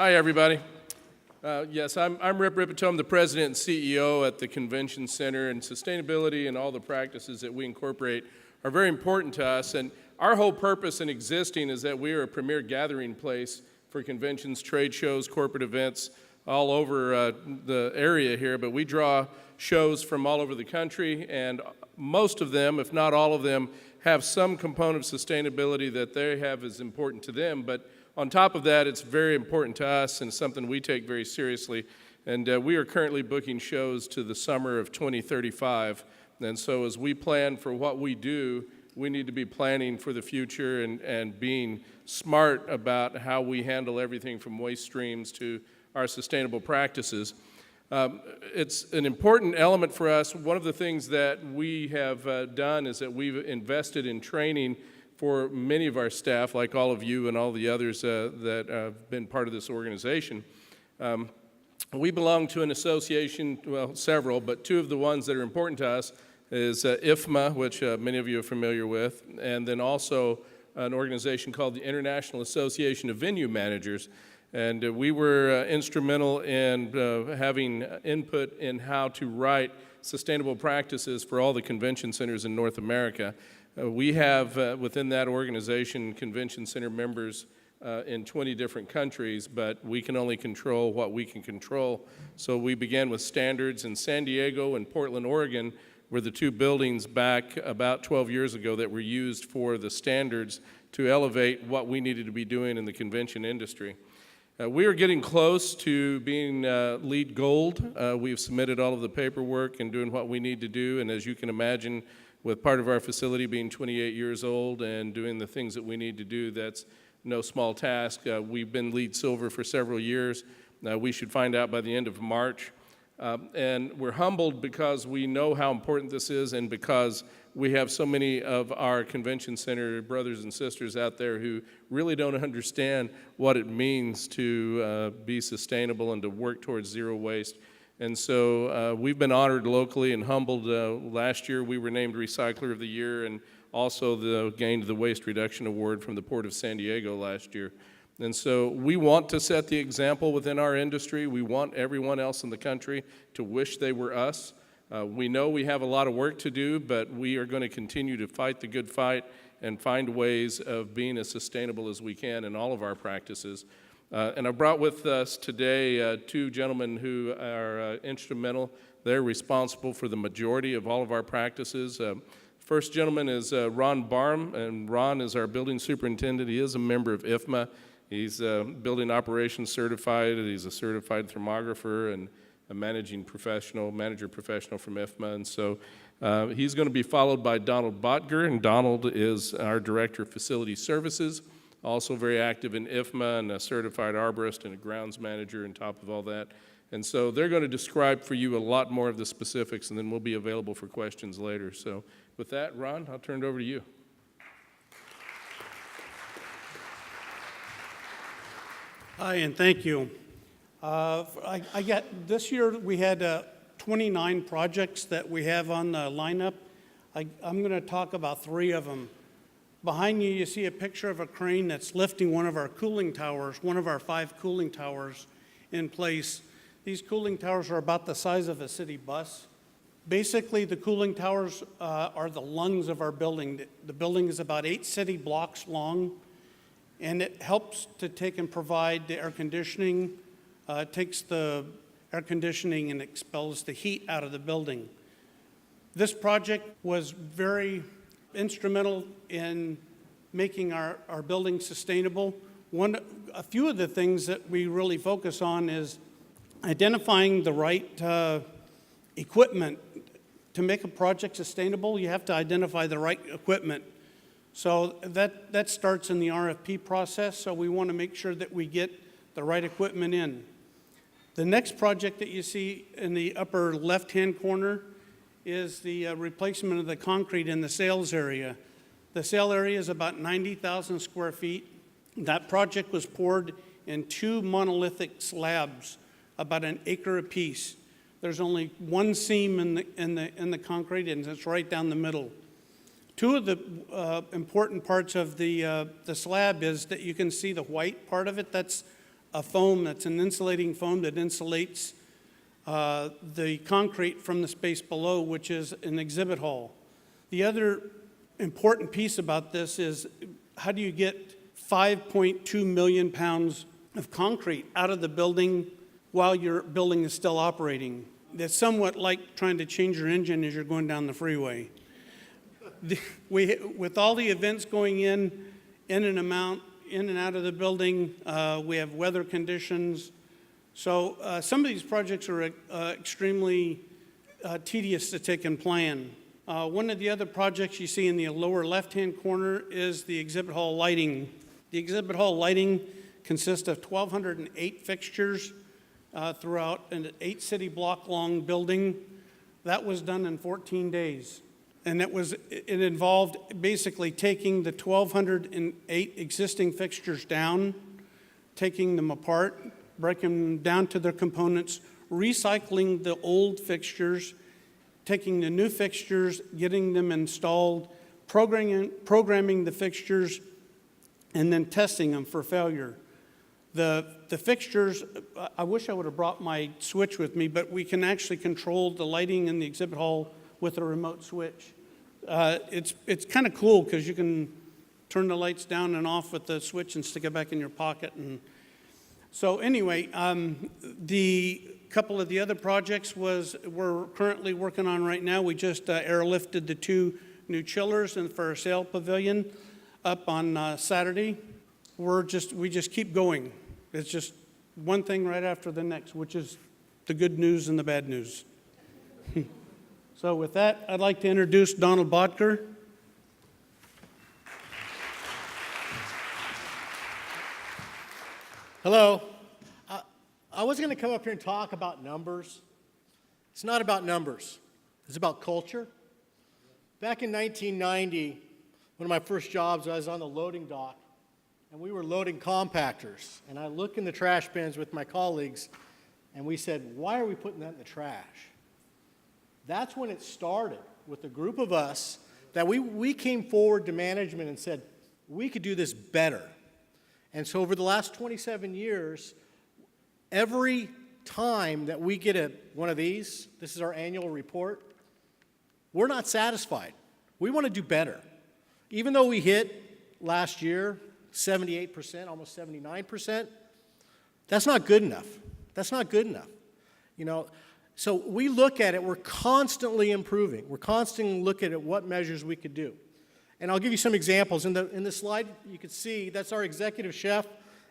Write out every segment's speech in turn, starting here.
Hi, everybody. Yes, I'm Rippetoe. I'm the president and CEO at the Convention Center, and sustainability and all the practices that we incorporate are very important to us. And our whole purpose in existing is that we are a premier gathering place for conventions, trade shows, corporate events all over the area here. But we draw shows from all over the country, and most of them, if not all of them, have some component of sustainability that they have is important to them. But on top of that, it's very important to us and something we take very seriously. And we are currently booking shows to the summer of 2035. And so as we plan for what we do, we need to be planning for the future and being smart about how we handle everything from waste streams to our sustainable practices. It's an important element for us. One of the things that we have done is that we've invested in training for many of our staff, like all of you and all the others that have been part of this organization. We belong to an association, well, several, but two of the ones that are important to us is IFMA, which many of you are familiar with, and then also an organization called the International Association of Venue Managers. And we were instrumental in having input in how to write sustainable practices for all the convention centers in North America. We have within that organization convention center members in 20 different countries, but we can only control what we can control. So we began with standards in San Diego and Portland, Oregon, were the two buildings back about 12 years ago that were used for the standards to elevate what we needed to be doing in the convention industry. We are getting close to being LEED Gold. We've submitted all of the paperwork and doing what we need to do, and as you can imagine, with part of our facility being 28 years old and doing the things that we need to do, that's no small task. We've been LEED Silver for several years. We should find out by the end of March. And we're humbled because we know how important this is, and because we have so many of our convention center brothers and sisters out there who really don't understand what it means to be sustainable and to work towards zero waste. And so we've been honored locally and humbled. Last year we were named Recycler of the Year, and also gained the Waste Reduction Award from the Port of San Diego last year. And so we want to set the example within our industry. We want everyone else in the country to wish they were us. We know we have a lot of work to do, but we are going to continue to fight the good fight and find ways of being as sustainable as we can in all of our practices. And I brought with us today two gentlemen who are instrumental. They're responsible for the majority of all of our practices. First gentleman is Ron Barham, and Ron is our building superintendent. He is a member of IFMA. He's building operations certified. He's a certified thermographer and a manager professional from IFMA. And so he's going to be followed by Donald Botger, and Donald is our director of facility services. Also very active in IFMA and a certified arborist and a grounds manager on top of all that. And so they're going to describe for you a lot more of the specifics, and then we'll be available for questions later. So with that, Ron, I'll turn it over to you. Hi, and thank you. This year we had 29 projects that we have on the lineup. I'm going to talk about 3 of them. Behind you, you see a picture of a crane that's lifting one of our cooling towers, one of our 5 cooling towers in place. These cooling towers are about the size of a city bus. Basically, the cooling towers are the lungs of our building. The building is about 8 city blocks long, and it helps to take and provide the air conditioning, takes the air conditioning and expels the heat out of the building. This project was very instrumental in making our building sustainable. A few of the things that we really focus on is identifying the right equipment. To make a project sustainable, you have to identify the right equipment. So that starts in the RFP process, so we want to make sure that we get the right equipment in. The next project that you see in the upper left-hand corner is the replacement of the concrete in the sales area. The sale area is about 90,000 square feet. That project was poured in 2 monolithic slabs, about an acre apiece. There's only one seam in the concrete, and it's right down the middle. Two of the important parts of the slab is that you can see the white part of it. That's a foam that's an insulating foam that insulates the concrete from the space below, which is an exhibit hall. The other important piece about this is how do you get 5.2 million pounds of concrete out of the building while your building is still operating? That's somewhat like trying to change your engine as you're going down the freeway. With all the events going in and out of the building, we have weather conditions. So some of these projects are extremely tedious to take and plan. One of the other projects you see in the lower left-hand corner is the exhibit hall lighting. The exhibit hall lighting consists of 1,208 fixtures throughout an 8-city block long building. That was done in 14 days. And it involved basically taking the 1,208 existing fixtures down, taking them apart, breaking them down to their components, recycling the old fixtures, taking the new fixtures, getting them installed, programming the fixtures, and then testing them for failure. The fixtures, I wish I would have brought my switch with me, but we can actually control the lighting in the exhibit hall with a remote switch. It's kind of cool because you can turn the lights down and off with the switch and stick it back in your pocket. And so anyway, the couple of the other projects we're currently working on right now. We just airlifted the 2 new chillers for our sale pavilion up on Saturday. We just keep going. It's just one thing right after the next, which is the good news and the bad news. So with that, I'd like to introduce Donald Bodker. Hello. I was going to come up here and talk about numbers. It's not about numbers. It's about culture. Back in 1990, one of my first jobs, I was on the loading dock, and we were loading compactors. And I looked in the trash bins with my colleagues, and we said, why are we putting that in the trash? That's when it started with a group of us that we came forward to management and said, we could do this better. And so over the last 27 years, every time that we get one of these, this is our annual report, we're not satisfied. We want to do better. Even though we hit last year 78%, almost 79%, that's not good enough. That's not good enough. You know, so we look at it, we're constantly improving. We're constantly looking at what measures we could do. And I'll give you some examples. In the slide, you can see that's our executive chef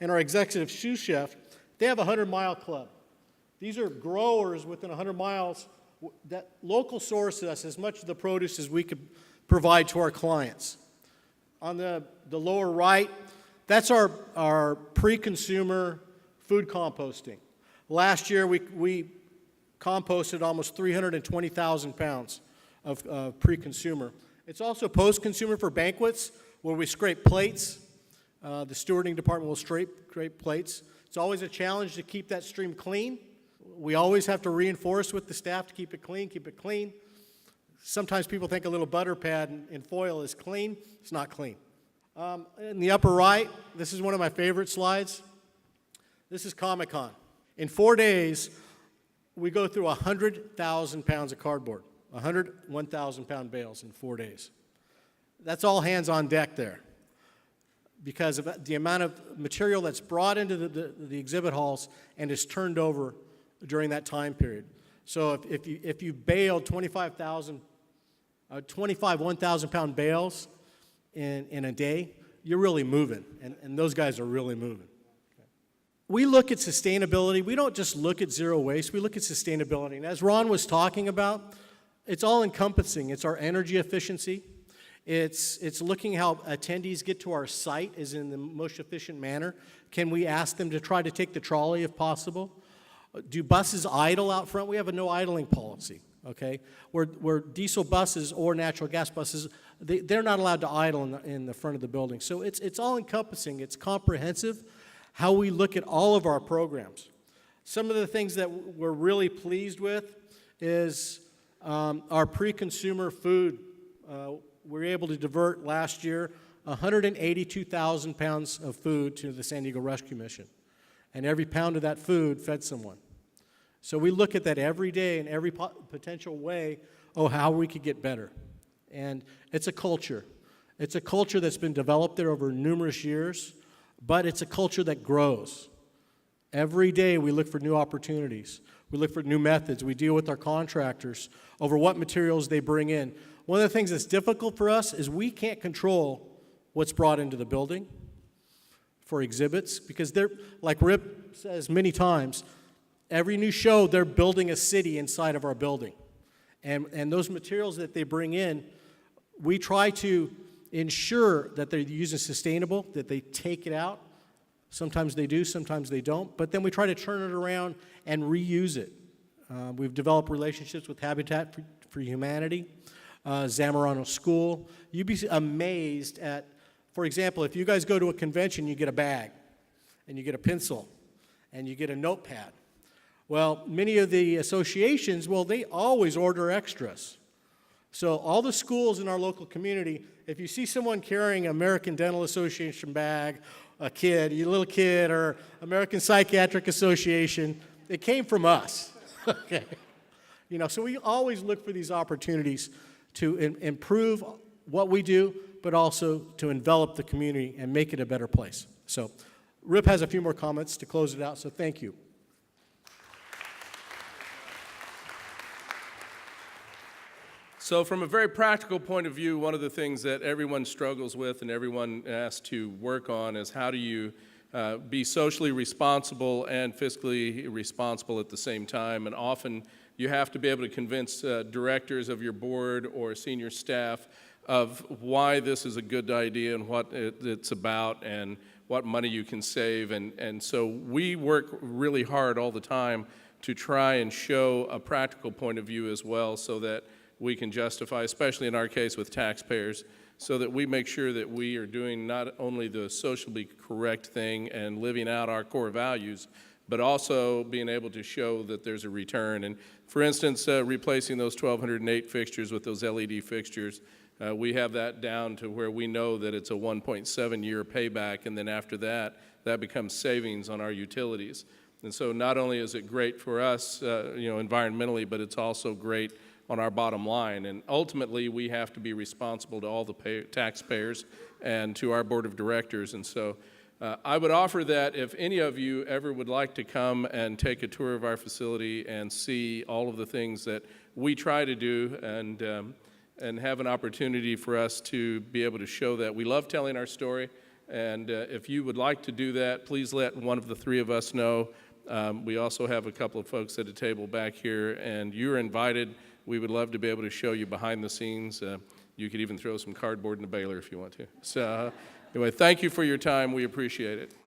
and our executive sous chef. They have a 100-mile club. These are growers within 100 miles that local source us as much of the produce as we could provide to our clients. On the lower right, that's our pre-consumer food composting. Last year, we composted almost 320,000 pounds of pre-consumer. It's also post-consumer for banquets, where we scrape plates. The stewarding department will scrape plates. It's always a challenge to keep that stream clean. We always have to reinforce with the staff to keep it clean, keep it clean. Sometimes people think a little butter pad in foil is clean. It's not clean. In the upper right, this is one of my favorite slides. This is Comic-Con. In 4 days, we go through 100,000 pounds of cardboard, 1,000-pound bales in 4 days. That's all hands on deck there because of the amount of material that's brought into the exhibit halls and is turned over during that time period. So if you baled 25 1,000-pound bales in a day, you're really moving, and those guys are really moving. We look at sustainability. We don't just look at zero waste. We look at sustainability. And as Ron was talking about, it's all encompassing. It's our energy efficiency. It's looking how attendees get to our site is in the most efficient manner. Can we ask them to try to take the trolley if possible? Do buses idle out front? We have a no idling policy, okay? Where diesel buses or natural gas buses, they're not allowed to idle in the front of the building. So it's all encompassing. It's comprehensive. How we look at all of our programs. Some of the things that we're really pleased with is our pre-consumer food. We were able to divert last year 182,000 pounds of food to the San Diego Rescue Mission. and every pound of that food fed someone. So we look at that every day in every potential way, how we could get better. And it's a culture. It's a culture that's been developed there over numerous years, but it's a culture that grows. Every day we look for new opportunities. We look for new methods. We deal with our contractors over what materials they bring in. One of the things that's difficult for us is we can't control what's brought into the building for exhibits because they're, like Rip says many times, every new show they're building a city inside of our building. And those materials that they bring in, we try to ensure that they're using sustainable, that they take it out. Sometimes they do, sometimes they don't. But then we try to turn it around and reuse it. We've developed relationships with Habitat for Humanity, Zamorano School. You'd be amazed at, for example, if you guys go to a convention, you get a bag, and you get a pencil, and you get a notepad. Well, many of the associations, they always order extras. So all the schools in our local community, if you see someone carrying an American Dental Association bag, a little kid, or American Psychiatric Association, it came from us. Okay. So we always look for these opportunities to improve what we do, but also to envelop the community and make it a better place. So Rip has a few more comments to close it out, so thank you. So from a very practical point of view, one of the things that everyone struggles with and everyone has to work on is how do you be socially responsible and fiscally responsible at the same time. And often you have to be able to convince directors of your board or senior staff of why this is a good idea and what it's about and what money you can save. And so we work really hard all the time to try and show a practical point of view as well so that we can justify, especially in our case with taxpayers, so that we make sure that we are doing not only the socially correct thing and living out our core values, but also being able to show that there's a return. And for instance, replacing those 1,208 fixtures with those LED fixtures, we have that down to where we know that it's a 1.7-year payback, and then after that, that becomes savings on our utilities. And so not only is it great for us, environmentally, but it's also great on our bottom line. And ultimately, we have to be responsible to all the taxpayers and to our board of directors. And so I would offer that if any of you ever would like to come and take a tour of our facility and see all of the things that we try to do and have an opportunity for us to be able to show that. We love telling our story. And if you would like to do that, please let one of the three of us know. We also have a couple of folks at a table back here, and you're invited. We would love to be able to show you behind the scenes. You could even throw some cardboard in the baler if you want to. So anyway, thank you for your time. We appreciate it.